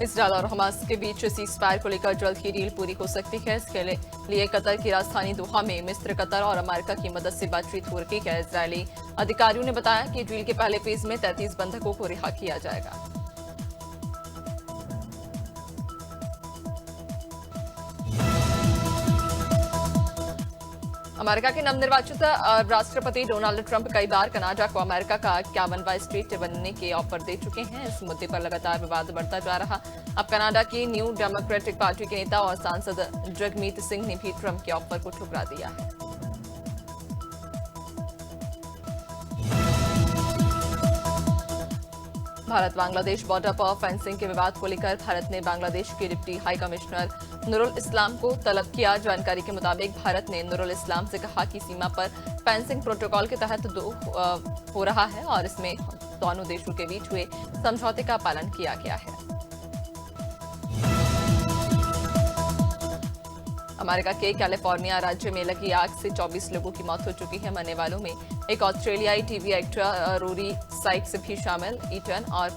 Israel और Hamas के बीच ceasefire को लेकर जल्द ही डील पूरी हो सकती है। इसके लिए कतर की राजधानी दोहा में मिस्र, कतर और अमेरिका की मदद से बातचीत हो रही है। इजरायली अधिकारियों ने बताया कि डील के पहले फेज में 33 बंधकों को रिहा किया जाएगा। अमेरिका के नवनिर्वाचित राष्ट्रपति डोनाल्ड ट्रंप कई बार कनाडा को अमेरिका का 51वां स्टेट बनने के ऑफर दे चुके हैं। इस मुद्दे पर लगातार विवाद बढ़ता जा रहा। अब कनाडा की न्यू डेमोक्रेटिक पार्टी के नेता और सांसद जगमीत सिंह ने भी ट्रंप के ऑफर को ठुकरा दिया है। भारत बांग्लादेश बॉर्डर पर फेंसिंग के विवाद को लेकर भारत ने बांग्लादेश के डिप्टी हाई कमिश्नर नूरुल इस्लाम को तलब किया। जानकारी के मुताबिक भारत ने नूरुल इस्लाम से कहा कि सीमा पर फेंसिंग प्रोटोकॉल के तहत हो रहा है और इसमें दोनों देशों के बीच हुए समझौते का पालन किया गया है। अमेरिका के कैलिफोर्निया राज्य में लगी आग से 24 लोगों की मौत हो चुकी है। मरने वालों में एक ऑस्ट्रेलियाई टीवी एक्टर रोरी साइक्स भी शामिल। ईटन और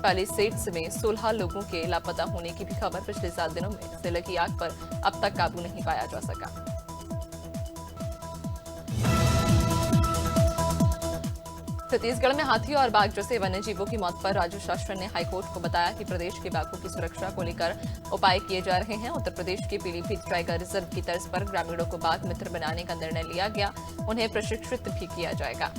पैलिसेड्स में 16 लोगों के लापता होने की भी खबर। पिछले 7 दिनों में से लगी आग पर अब तक काबू नहीं पाया जा सका। छत्तीसगढ़ में हाथी और बाघ जैसे वन्यजीवों की मौत पर राज्य शासन ने हाईकोर्ट को बताया कि प्रदेश के बाघों की सुरक्षा को लेकर उपाय किए जा रहे हैं। उत्तर प्रदेश के पीलीभीत टाइगर रिजर्व की तर्ज पर ग्रामीणों को बाघ मित्र बनाने का निर्णय लिया गया। उन्हें प्रशिक्षित भी किया जाएगा।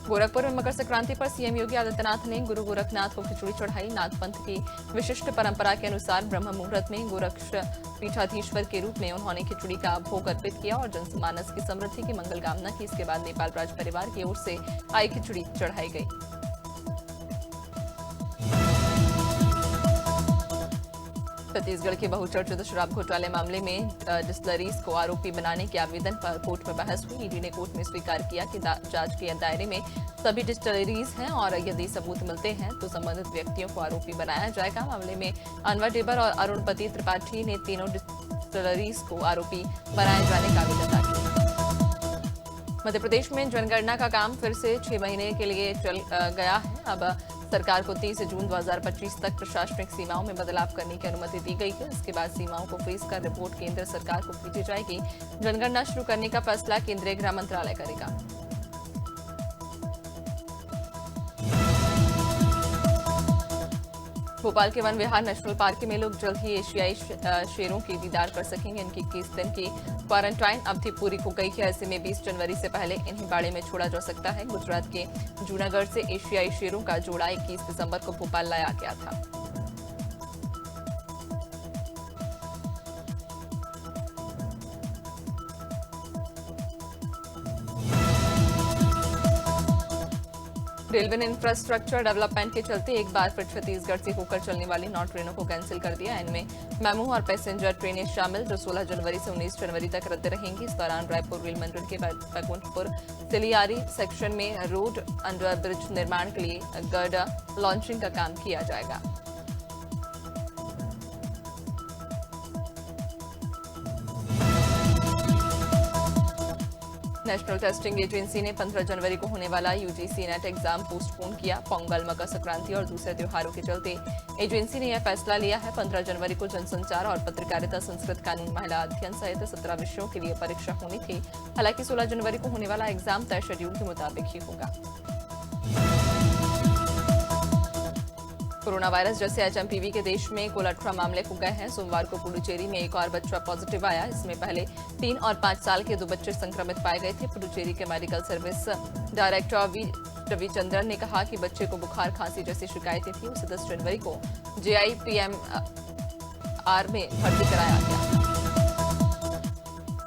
गोरखपुर में मकर संक्रांति पर सीएम योगी आदित्यनाथ ने गुरु गोरखनाथ को खिचड़ी चढ़ाई। नाथ पंथ की विशिष्ट परंपरा के अनुसार ब्रह्म मुहूर्त में गोरक्ष पीठाधीश्वर के रूप में उन्होंने खिचड़ी का भोग अर्पित किया और जनमानस की समृद्धि की मंगल कामना की। इसके बाद नेपाल राज परिवार की ओर से आई खिचड़ी चढ़ाई गई। छत्तीसगढ़ के बहुचर्चित शराब घोटाले मामले में डिस्टिलरीज को आरोपी बनाने के आवेदन पर कोर्ट में बहस हुई। ईडी ने कोर्ट में स्वीकार किया कि जांच के दायरे में सभी डिस्टिलरीज हैं और यदि सबूत मिलते हैं तो संबंधित व्यक्तियों को आरोपी बनाया जाएगा। मामले में अनवर डेबर और अरुणपति त्रिपाठी ने तीनों डिस्टिलरीज को आरोपी बनाए जाने का आवेदन दाखिल किया। मध्य प्रदेश में जनगणना का काम फिर से 6 महीने के लिए चल गया है। अब सरकार को 30 जून 2025 तक प्रशासनिक सीमाओं में बदलाव करने की अनुमति दी गई है। इसके बाद सीमाओं को फ्रीज कर रिपोर्ट केंद्र सरकार को भेजी जाएगी। जनगणना शुरू करने का फैसला केंद्रीय गृह मंत्रालय करेगा। भोपाल के वन विहार नेशनल पार्क में लोग जल्द ही एशियाई शेरों की दीदार कर सकेंगे। इनकी 21 दिन की क्वारंटाइन अवधि पूरी हो गई है। ऐसे में 20 जनवरी से पहले इन्हें बाड़े में छोड़ा जा सकता है। गुजरात के जूनागढ़ से एशियाई शेरों का जोड़ा 21 दिसंबर को भोपाल लाया गया था। रेलवे ने इंफ्रास्ट्रक्चर डेवलपमेंट के चलते एक बार फिर छत्तीसगढ़ से होकर चलने वाली 9 ट्रेनों को कैंसिल कर दिया। इनमें मेमू और पैसेंजर ट्रेनें शामिल, जो 16 जनवरी से 19 जनवरी तक रद्द रहेंगी। इस दौरान रायपुर रेल मंडल के बैकुंठपुर सिलियारी सेक्शन में रोड अंडर ब्रिज निर्माण के लिए गर्डर लॉन्चिंग का काम किया जाएगा। नेशनल टेस्टिंग एजेंसी ने 15 जनवरी को होने वाला यूजीसी नेट एग्जाम पोस्टपोन किया। पोंगल, मकर संक्रांति और दूसरे त्योहारों के चलते एजेंसी ने यह फैसला लिया है। 15 जनवरी को जनसंचार और पत्रकारिता, संस्कृत, कानून, महिला अध्ययन सहित 17 विषयों के लिए परीक्षा होनी थी। हालांकि 16 जनवरी को होने वाला एग्जाम तय शेड्यूल के मुताबिक ही होगा। कोरोना वायरस जैसे एचएमपीवी के देश में कुल 18 मामले हो गए हैं। सोमवार को पुडुचेरी में एक और बच्चा पॉजिटिव आया। इसमें पहले 3 और 5 साल के 2 बच्चे संक्रमित पाए गए थे। पुडुचेरी के मेडिकल सर्विस डायरेक्टर रविचंद्रन ने कहा कि बच्चे को बुखार, खांसी जैसी शिकायतें थी। उसे 10 जनवरी को JIPMR में भर्ती कराया गया।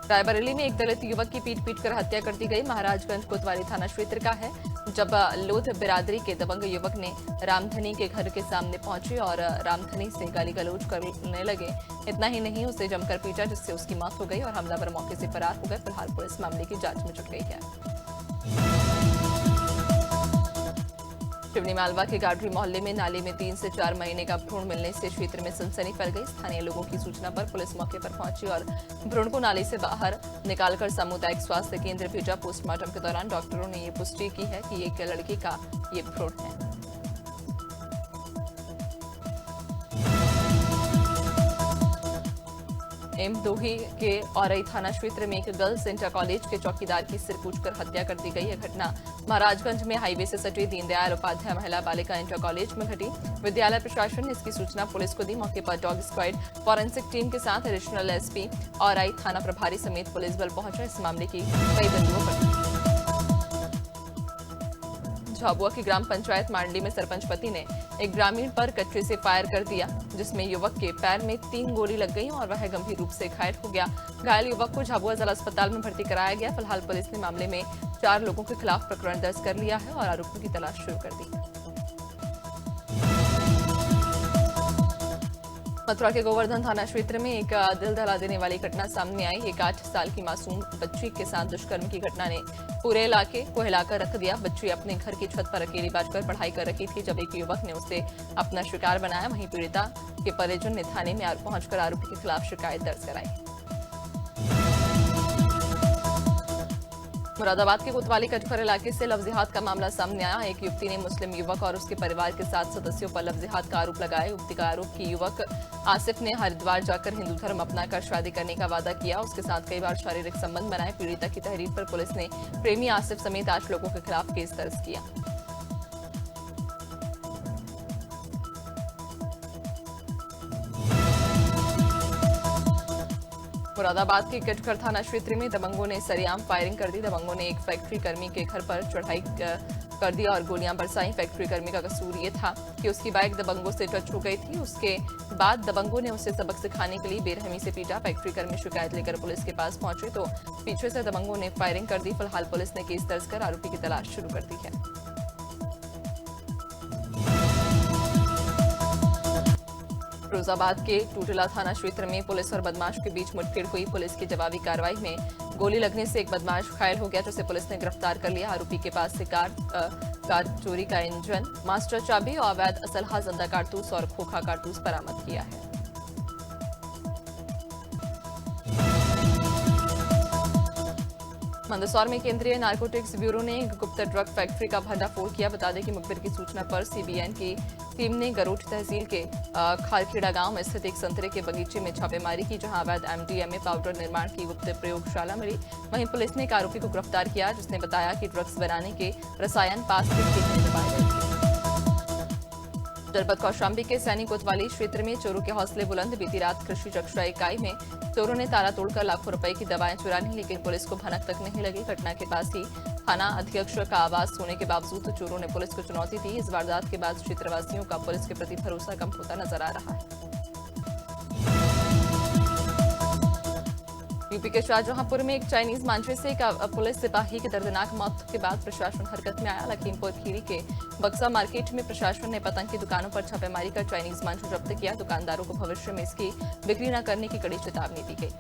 रायबरेली में एक दलित युवक की पीट कर हत्या कर दी गई। महाराजगंज कोतवाली थाना क्षेत्र का है, जब लोध बिरादरी के दबंग युवक ने रामधनी के घर के सामने पहुंचे और रामधनी से गाली गलौज करने लगे। इतना ही नहीं, उसे जमकर पीटा, जिससे उसकी मौत हो गई और हमलावर मौके से फरार हो गए। फिलहाल पुलिस मामले की जांच में जुट गई है। शिवनी मालवा के गाडरी मोहल्ले में नाले में 3 से 4 महीने का भ्रूण मिलने से क्षेत्र में सनसनी फैल गई। स्थानीय लोगों की सूचना पर पुलिस मौके पर पहुंची और भ्रूण को नाले से बाहर निकालकर सामुदायिक स्वास्थ्य केंद्र भेजा। पोस्टमार्टम के दौरान डॉक्टरों ने ये पुष्टि की है कि एक लड़की का ये भ्रूण है। एमदोही के औरई थाना क्षेत्र में एक गर्ल्स इंटर कॉलेज के चौकीदार की सिर कूचकर हत्या कर दी गई। यह घटना महाराजगंज में हाईवे से सटे दीनदयाल उपाध्याय महिला बालिका इंटर कॉलेज में घटी। विद्यालय प्रशासन ने इसकी सूचना पुलिस को दी। मौके पर डॉग स्क्वाड फॉरेंसिक टीम के साथ एडिशनल एसपी औरई थाना प्रभारी समेत पुलिस बल पहुंचा। इस मामले की कई बिंदुओं पर झाबुआ की ग्राम पंचायत मांडली में सरपंच पति ने एक ग्रामीण पर कच्चे से फायर कर दिया, जिसमें युवक के पैर में 3 गोली लग गई और वह गंभीर रूप से घायल हो गया। घायल युवक को झाबुआ जिला अस्पताल में भर्ती कराया गया। फिलहाल पुलिस ने मामले में 4 लोगों के खिलाफ प्रकरण दर्ज कर लिया है और आरोपियों की तलाश शुरू कर दी। मथुरा के गोवर्धन थाना क्षेत्र में एक दिल दहला देने वाली घटना सामने आई। एक 8 साल की मासूम बच्ची के साथ दुष्कर्म की घटना ने पूरे इलाके को हिलाकर रख दिया। बच्ची अपने घर की छत पर अकेली बैठकर पढ़ाई कर रही थी जब एक युवक ने उसे अपना शिकार बनाया। वहीं पीड़िता के परिजन ने थाने में पहुंचकर आरोपी के खिलाफ शिकायत दर्ज कराई। मुरादाबाद के कोतवाली कटघर इलाके से लफ्जिहात का मामला सामने आया। एक युवती ने मुस्लिम युवक और उसके परिवार के 7 सदस्यों पर लफ्जिहात का आरोप लगाया। युवती का आरोप कि युवक आसिफ ने हरिद्वार जाकर हिंदू धर्म अपनाकर शादी करने का वादा किया। उसके साथ कई बार शारीरिक संबंध बनाए। पीड़िता की तहरीर पर पुलिस ने प्रेमी आसिफ समेत 8 लोगों के खिलाफ केस दर्ज किया। मुरादाबाद के कटघर थाना क्षेत्र में दबंगों ने सरेआम फायरिंग कर दी। दबंगों ने एक फैक्ट्री कर्मी के घर पर चढ़ाई कर दी और गोलियां बरसाई। फैक्ट्री कर्मी का कसूर ये था कि उसकी बाइक दबंगों से टच हो गई थी। उसके बाद दबंगों ने उसे सबक सिखाने के लिए बेरहमी से पीटा। फैक्ट्री कर्मी शिकायत लेकर पुलिस के पास पहुंचे तो पीछे से दबंगों ने फायरिंग कर दी। फिलहाल पुलिस ने केस दर्ज कर आरोपी की तलाश शुरू कर दी है। फिरोजाबाद के टूटला थाना क्षेत्र में पुलिस और बदमाश के बीच मुठभेड़ हुई। पुलिस की जवाबी कार्रवाई में गोली लगने से एक बदमाश घायल हो गया, जिसे पुलिस ने गिरफ्तार कर लिया। आरोपी के पास से कार चोरी का इंजन, मास्टर चाबी, अवैध असलहा, जिंदा कारतूस और खोखा कारतूस बरामद किया है। मंदसौर में केंद्रीय नारकोटिक्स ब्यूरो ने गुप्त ड्रग फैक्ट्री का भंडाफोड़ किया। बता दें कि मुखबिर की सूचना पर सीबीएन की टीम ने गरोठ तहसील के खारखेड़ा गांव में स्थित एक संतरे के बगीचे में छापेमारी की, जहां अवैध एमडीएमए पाउडर निर्माण की गुप्त प्रयोगशाला मिली। वहीं पुलिस ने एक आरोपी को गिरफ्तार किया, जिसने बताया कि ड्रग्स बनाने के रसायन पास के खेत में दबाए गए थे। जनपद कौशाम्बी के सैनी कोतवाली क्षेत्र में चोरों के हौसले बुलंद। बीती रात कृषि रक्षा इकाई में चोरों ने ताला तोड़कर लाखों रुपए की दवाएं चुरा ली, लेकिन पुलिस को भनक तक नहीं लगी। घटना के पास ही थाना अध्यक्ष का आवास होने के बावजूद चोरों ने पुलिस को चुनौती दी। इस वारदात के बाद क्षेत्रवासियों का पुलिस के प्रति भरोसा कम होता नजर आ रहा है। यूपी के शाहजहांपुर में एक चाइनीज मांझे से एक पुलिस सिपाही की दर्दनाक मौत के बाद प्रशासन हरकत में आया। लखीमपुर खीरी के बक्सा मार्केट में प्रशासन ने पतंग की दुकानों पर छापेमारी कर चाइनीज मांझू जब्त किया। दुकानदारों को भविष्य में इसकी बिक्री न करने की कड़ी चेतावनी दी गई।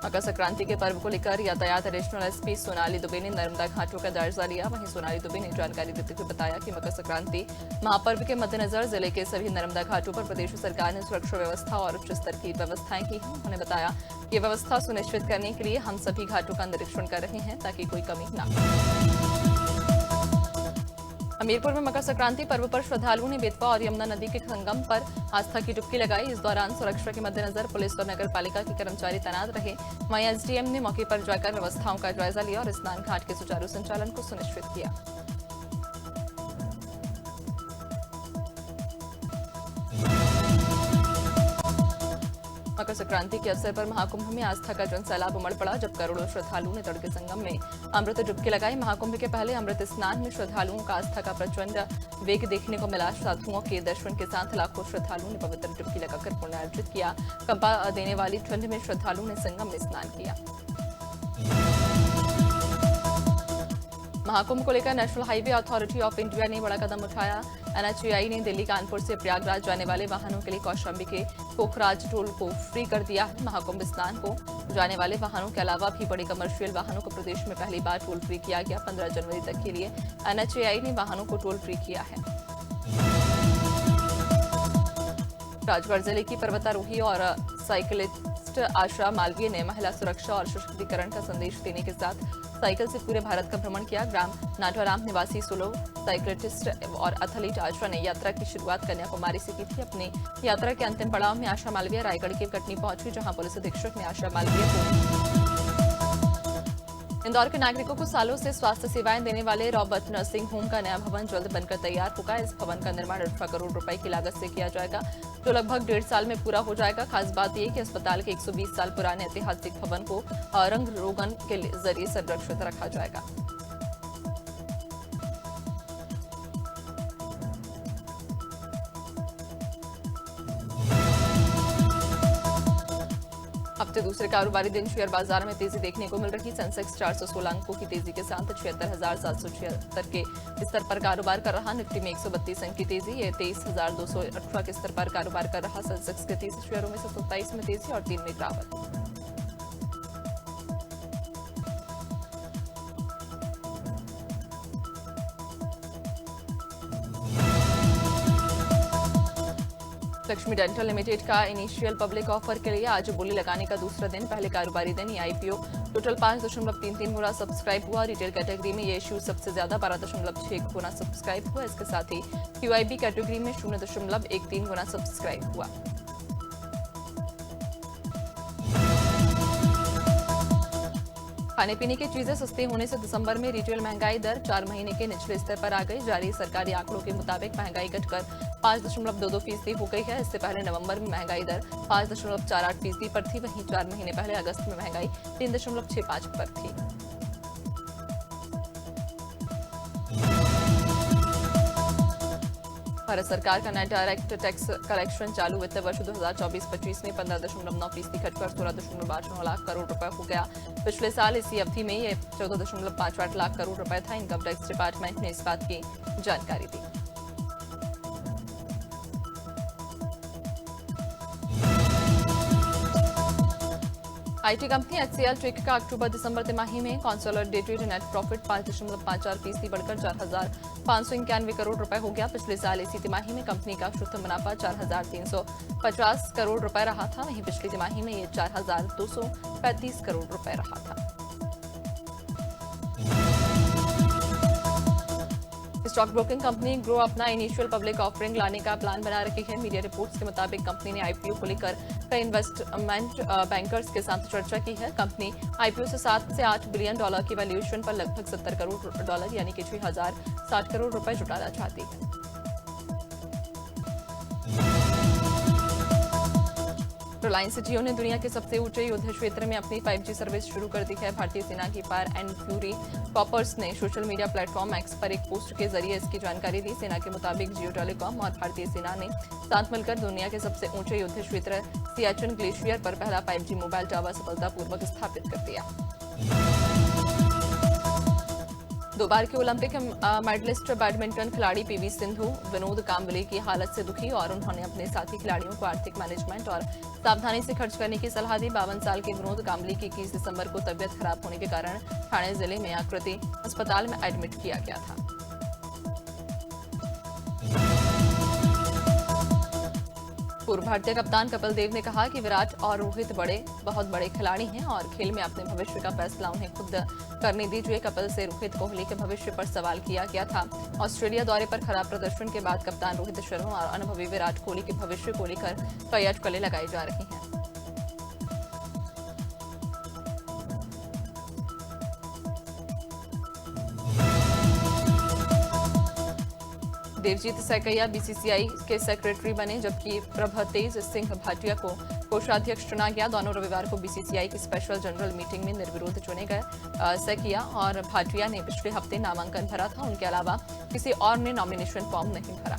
मकर संक्रांति के पर्व को लेकर यातायात एडिशनल एसपी सोनाली दुबे ने नर्मदा घाटों का जायजा लिया। वहीं सोनाली दुबे ने जानकारी देते हुए बताया कि मकर संक्रांति महापर्व के मद्देनजर जिले के सभी नर्मदा घाटों पर प्रदेश सरकार ने सुरक्षा व्यवस्था और उच्च स्तर की व्यवस्थाएं की हैं। उन्होंने बताया कि व्यवस्था सुनिश्चित करने के लिए हम सभी घाटों का निरीक्षण कर रहे हैं ताकि कोई कमी न हो। हमीरपुर में मकर संक्रांति पर्व पर श्रद्धालुओं ने बेतवा और यमुना नदी के संगम पर आस्था की डुबकी लगाई। इस दौरान सुरक्षा के मद्देनजर पुलिस और नगर पालिका के कर्मचारी तैनात रहे। वहीं एसडीएम ने मौके पर जाकर व्यवस्थाओं का जायजा लिया और स्नान घाट के सुचारू संचालन को सुनिश्चित किया। मकर संक्रांति के अवसर पर महाकुंभ में आस्था का जनसैलाब उमड़ पड़ा, जब करोड़ों श्रद्धालुओं ने तड़के संगम में अमृत डुबकी लगाई। महाकुंभ के पहले अमृत स्नान में श्रद्धालुओं का आस्था का प्रचंड वेग देखने को मिला। साधुओं के दर्शन के साथ लाखों श्रद्धालुओं ने पवित्र डुबकी लगाकर पुण्य अर्जित किया। कंपा देने वाली ठंड में श्रद्धालुओं ने संगम में स्नान किया। महाकुंभ को लेकर national highway authority of India ने बड़ा कदम उठाया। एनएचएआई ने दिल्ली कानपुर से प्रयागराज जाने वाले वाहनों के लिए कौशाम्बी के कोखराज टोल को फ्री कर दिया है। महाकुंभ स्नान को जाने वाले वाहनों के अलावा भी बड़े कमर्शियल वाहनों को प्रदेश में पहली बार टोल फ्री किया गया। 15 जनवरी तक के लिए एनएचएआई ने वाहनों को टोल फ्री किया है। राजगढ़ जिले की पर्वतारोही और साइकिलिस्ट आशा मालवीय ने महिला सुरक्षा और सशक्तिकरण का संदेश देने के साथ साइकिल से पूरे भारत का भ्रमण किया। ग्राम नाटवाराम निवासी सोलो साइकिलिस्ट और एथलीट आशा ने यात्रा की शुरुआत कन्याकुमारी से की थी। अपनी यात्रा के अंतिम पड़ाव में आशा मालवीय रायगढ़ के कटनी पहुंची, जहां पुलिस अधीक्षक ने आशा मालवीय को इंदौर के नागरिकों को सालों से स्वास्थ्य सेवाएं देने वाले रॉबर्ट नर्सिंग होम का नया भवन जल्द बनकर तैयार होगा। इस भवन का निर्माण 18 करोड़ रुपए की लागत से किया जाएगा, जो लगभग 1.5 साल में पूरा हो जाएगा। खास बात यह कि अस्पताल के 120 साल पुराने ऐतिहासिक भवन को रंग रोगन के जरिए संरक्षित रखा जाएगा। हफ्ते दूसरे कारोबारी दिन शेयर बाजार में तेजी देखने को मिल रही। सेंसेक्स 416 अंकों की तेजी के साथ 76,776 के स्तर पर कारोबार कर रहा। निफ्टी में 132 अंक की तेजी, ये 23,218 के स्तर पर कारोबार कर रहा। सेंसेक्स के 30 शेयरों में से 27 में तेजी और 3 में गिरावट। लक्ष्मी डेंटल लिमिटेड का इनिशियल पब्लिक ऑफर के लिए आज बोली लगाने का दूसरा दिन। पहले कारोबारी दिन ये आईपीओ टोटल 5.33 गुना सब्सक्राइब हुआ। रिटेल कैटेगरी में ये इश्यू सबसे ज्यादा 12.6 गुना सब्सक्राइब हुआ। इसके साथ ही क्यूआईबी कैटेगरी में 0.13 गुना सब्सक्राइब हुआ। खाने पीने की चीजें सस्ती होने से दिसंबर में रिटेल महंगाई दर 4 महीने के निचले स्तर पर आ गई। जारी सरकारी आंकड़ों के मुताबिक महंगाई घटकर 5.22% हो गई है। इससे पहले नवंबर में महंगाई दर 5.48% पर थी। वहीं 4 महीने पहले अगस्त में महंगाई 3.65 पर थी। भारत सरकार का नया डायरेक्ट टैक्स कलेक्शन चालू वित्त वर्ष 2024-25 में 15.9% घटकर 16.58 लाख करोड़ रुपए हो गया। पिछले साल इसी अवधि में ये 14.58 लाख करोड़ रुपए था। इनकम टैक्स डिपार्टमेंट ने इस बात की जानकारी दी। आईटी कंपनी एचसीएल टेक का अक्टूबर-दिसंबर तिमाही में कंसोलिडेटेड नेट प्रॉफिट 5.54% बढ़कर 4,591 करोड़ रुपए हो गया। पिछले साल इसी तिमाही में कंपनी का शुद्ध मुनाफा 4,350 करोड़ रुपए रहा था। वहीं पिछली तिमाही में ये 4,235 करोड़ रुपए रहा था। स्टॉक ब्रोकिंग कंपनी ग्रो अपना इनिशियल पब्लिक ऑफरिंग लाने का प्लान बना रही है। मीडिया रिपोर्ट्स के मुताबिक कंपनी ने आईपीओ को लेकर कई इन्वेस्टमेंट बैंकर्स के साथ चर्चा की है। कंपनी आईपीओ से 7 से 8 बिलियन डॉलर की वैल्यूएशन पर लगभग 70 करोड़ डॉलर यानी कि 6,060 करोड़ रुपए जुटाना चाहती है। रिलायंस जियो ने दुनिया के सबसे ऊंचे युद्ध क्षेत्र में अपनी 5G सर्विस शुरू कर दी है। भारतीय सेना की फायर एंड फ्यूरी कॉपर्स ने सोशल मीडिया प्लेटफॉर्म एक्स पर एक पोस्ट के जरिए इसकी जानकारी दी। सेना के मुताबिक जियो टेलीकॉम और भारतीय सेना ने साथ मिलकर दुनिया के सबसे ऊंचे युद्ध क्षेत्र सियाचिन ग्लेशियर पर पहला 5G मोबाइल टावर सफलतापूर्वक स्थापित कर दिया। 2 बार के ओलंपिक मेडलिस्ट बैडमिंटन खिलाड़ी पीवी सिंधु विनोद कांबले की हालत से दुखी और उन्होंने अपने साथी खिलाड़ियों को आर्थिक मैनेजमेंट और सावधानी से खर्च करने की सलाह दी। 52 साल के विनोद कांबले की 21 दिसंबर को तबियत खराब होने के कारण ठाणे जिले में आकृति अस्पताल में एडमिट किया गया था। पूर्व भारतीय कप्तान कपिल देव ने कहा कि विराट और रोहित बहुत बड़े खिलाड़ी हैं और खेल में अपने भविष्य का फैसला उन्हें खुद करने दीजिए। कपिल से रोहित कोहली के भविष्य पर सवाल किया गया था। ऑस्ट्रेलिया दौरे पर खराब प्रदर्शन के बाद कप्तान रोहित शर्मा और अनुभवी विराट कोहली के भविष्य को लेकर कई अटकलें लगाई जा रही हैं। देवजीत सैकैया बीसीसीआई के सेक्रेटरी बने, जबकि प्रभतेज सिंह भाटिया को कोषाध्यक्ष चुना गया। दोनों रविवार को बीसीसीआई की स्पेशल जनरल मीटिंग में निर्विरोध चुने गए। सैकिया और भाटिया ने पिछले हफ्ते नामांकन भरा था। उनके अलावा किसी और ने नॉमिनेशन फॉर्म नहीं भरा।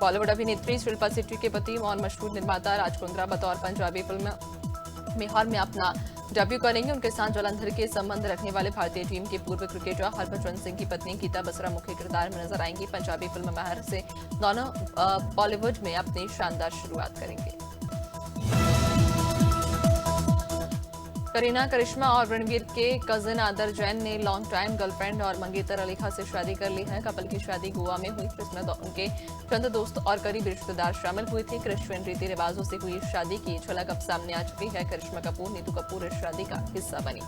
बॉलीवुड अभिनेत्री शिल्पा शेट्टी के पति और मशहूर निर्माता राज कुंद्रा बतौर पंजाबी फिल्म मेहर में अपना डेब्यू करेंगे। उनके साथ जलंधर के संबंध रखने वाले भारतीय टीम के पूर्व क्रिकेटर हरभजन सिंह की पत्नी गीता बसरा मुख्य किरदार में नजर आएंगी। पंजाबी फिल्म मेहर से दोनों बॉलीवुड में अपनी शानदार शुरुआत करेंगे। करीना करिश्मा और रणवीर के कजिन आदर जैन ने लॉन्ग टाइम गर्लफ्रेंड और मंगेतर अलीखा से शादी कर ली है। कपल की शादी गोवा में हुई, जिसमें उनके चंद दोस्त और करीबी रिश्तेदार शामिल हुए थे। क्रिश्चियन रीति रिवाजों से हुई शादी की झलक अब सामने आ चुकी है। करिश्मा कपूर नीतू कपूर इस शादी का हिस्सा बनी।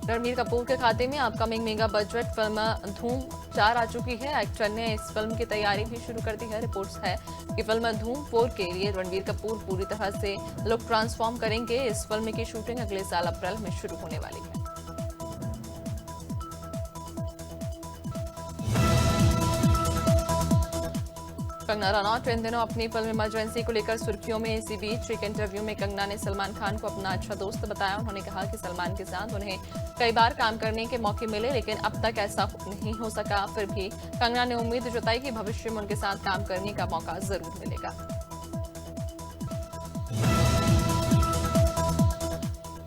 रणबीर कपूर के खाते में अपकमिंग मेगा बजट फिल्म धूम 4 आ चुकी है। एक्टर ने इस फिल्म की तैयारी भी शुरू कर दी है। रिपोर्ट्स है कि फिल्म धूम 4 के लिए रणबीर कपूर पूरी तरह से लुक ट्रांसफॉर्म करेंगे। इस फिल्म की शूटिंग अगले साल अप्रैल में शुरू होने वाली है। कंगना रनौत इन दिनों अपनी फिल्म इमरजेंसी को लेकर सुर्खियों में। इसी बीच एक इंटरव्यू में कंगना ने सलमान खान को अपना अच्छा दोस्त बताया। उन्होंने कहा कि सलमान के साथ उन्हें कई बार काम करने के मौके मिले, लेकिन अब तक ऐसा नहीं हो सका। फिर भी कंगना ने उम्मीद जताई कि भविष्य में उनके साथ काम करने का मौका जरूर मिलेगा।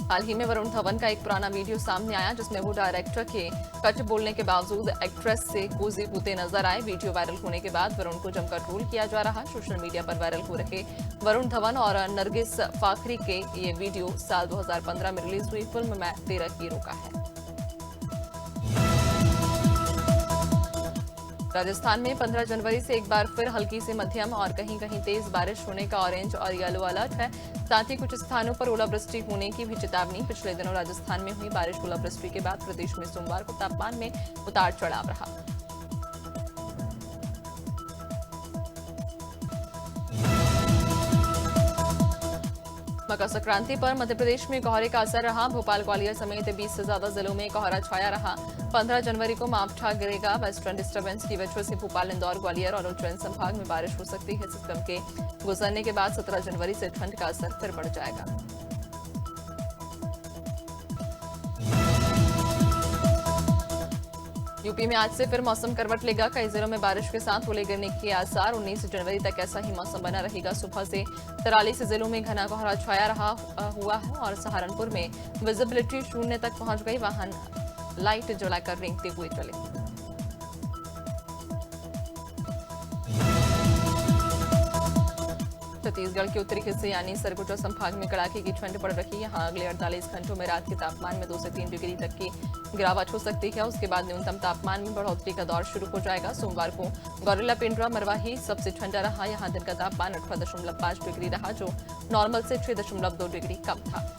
हाल ही में वरुण धवन का एक पुराना वीडियो सामने आया, जिसमें वो डायरेक्टर के कट बोलने के बावजूद एक्ट्रेस से कोजी पूते नजर आए। वीडियो वायरल होने के बाद वरुण को जमकर ट्रोल किया जा रहा। सोशल मीडिया पर वायरल हो रहे वरुण धवन और नरगिस फाखरी के ये वीडियो साल 2015 में रिलीज हुई फिल्म मैं तेरा हीरो का है। राजस्थान में 15 जनवरी से एक बार फिर हल्की से मध्यम और कहीं कहीं तेज बारिश होने का ऑरेंज और येलो अलर्ट है। साथ ही कुछ स्थानों पर ओलावृष्टि होने की भी चेतावनी। पिछले दिनों राजस्थान में हुई बारिश ओलावृष्टि के बाद प्रदेश में सोमवार को तापमान में उतार चढ़ाव रहा। मकर संक्रांति पर मध्य प्रदेश में कोहरे का असर रहा। भोपाल ग्वालियर समेत 20 से ज्यादा जिलों में कोहरा छाया रहा। 15 जनवरी को मावठा गिरेगा। वेस्टर्न डिस्टर्बेंस की वजह से भोपाल, इंदौर, ग्वालियर और उज्जैन संभाग में बारिश हो सकती है। सिस्टम के गुजरने के बाद 17 जनवरी से ठंड का असर फिर बढ़ जाएगा। यूपी में आज से फिर मौसम करवट लेगा। कई जिलों में बारिश के साथ ओले गिरने के आसार। 19 जनवरी तक ऐसा ही मौसम बना रहेगा। सुबह से 43 जिलों में घना कोहरा छाया हुआ है और सहारनपुर में विजिबिलिटी 0 तक पहुंच गई। वाहन लाइट जलाकर रेंगते हुए चले। छत्तीसगढ़ के उत्तरी हिस्से यानी सरगुजा संभाग में कड़ाके की ठंड पड़ रही है। यहाँ अगले 48 घंटों में रात के तापमान में 2 से 3 डिग्री तक की गिरावट हो सकती है। उसके बाद न्यूनतम तापमान में बढ़ोतरी का दौर शुरू हो जाएगा। सोमवार को गौरेला पेंड्रा मरवाही सबसे ठंडा रहा। यहाँ दिन का तापमान 18.5 डिग्री रहा, जो नॉर्मल से 6.2 डिग्री कम था।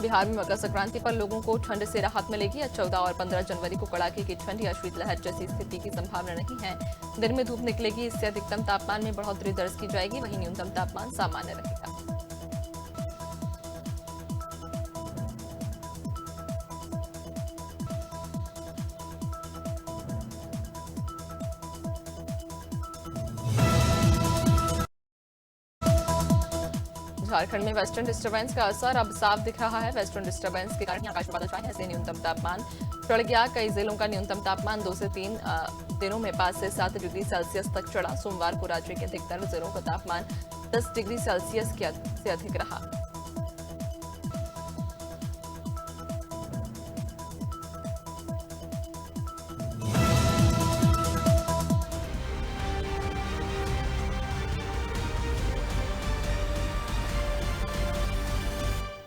बिहार में मकर संक्रांति पर लोगों को ठंड से राहत मिलेगी। 14 और 15 जनवरी को कड़ाके की ठंड या शीतलहर जैसी स्थिति की संभावना नहीं है। दिन में धूप निकलेगी, इससे अधिकतम तापमान में बढ़ोतरी दर्ज की जाएगी। वहीं न्यूनतम तापमान सामान्य रहेगा। झारखंड में वेस्टर्न डिस्टर्बेंस का असर अब साफ दिख रहा है। वेस्टर्न डिस्टर्बेंस के कारण आकाश में बादल छाए हैं, इससे न्यूनतम तापमान चढ़ गया। कई जिलों का न्यूनतम तापमान 2 से 3 दिनों में 5 से 7 डिग्री सेल्सियस तक चढ़ा। सोमवार को राज्य के अधिकतर जिलों का तापमान 10 डिग्री सेल्सियस से अधिक रहा।